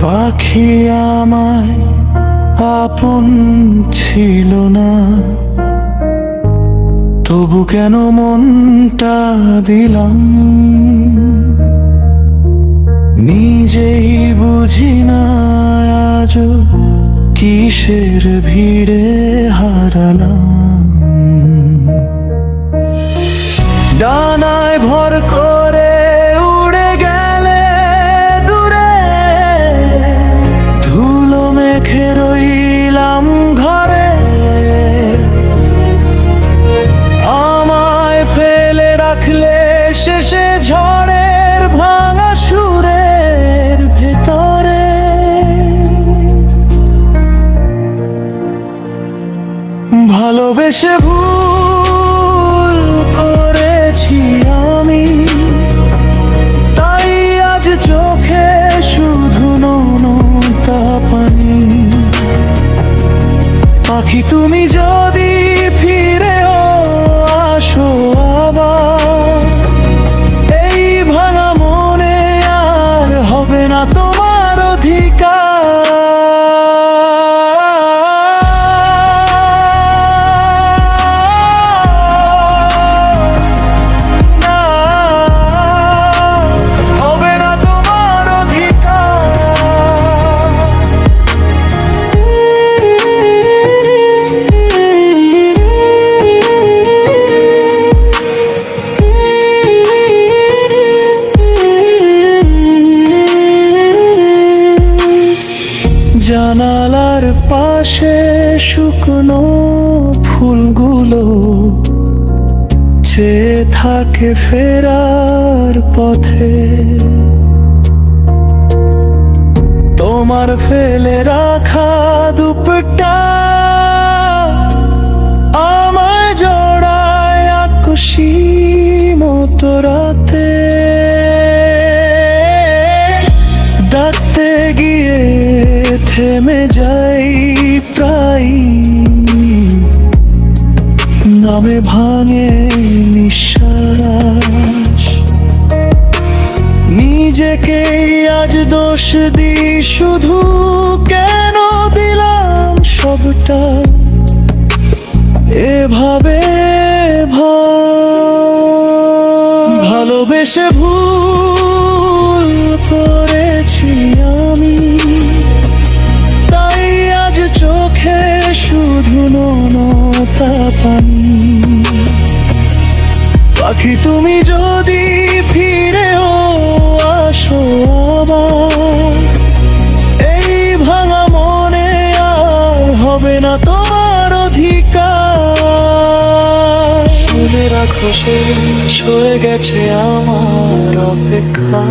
পাখি আমায় আপন ছিল না, তবু কেন মনটা দিলাম। নিজেই বুঝি না আজও কিসের ভিড়ে হারালাম। ডানায় ভর করে উড়ে গেলে দূরে, ধুলো মেখে রইলাম ঘরে। আমায় ফেলে রাখলে শেষে ঝড়ের ভাঙা সুরের ভেতরে। ভালোবেসে ভুল করেছি আমি, তাই আজ চোখে শুধু নোনতা পানি। পাখি তুমি যদি ফিরেও আসো আবার, এই ভাঙা মনে আর হবে না তোমার অধিকার। জানালার পাশে শুকনো ফুলগুলো চেয়ে থাকে ফেরার পথে। তোমার ফেলে রাখা দুপটা আমায় জড়ায় আকস্মি মতো রাতে। ডাকতে গিয়ে থেমে যাই প্রায়, নামে ভাঙে নিঃশ্বাস। নিজেকেই আজ দোষ দিই শুধু, কেন দিলাম সবটা এভাবে। ভালোবেসে ভুল করেছি আমি, তাই আজ চোখে শুধু নোনতা পানি। পাখি তুমি যদি ফিরেও আসো আবার, এই ভাঙা মনে আর হবে না তোমার অধিকার। শুনে রাখো শেষ হয়ে গেছে আমার অপেক্ষা।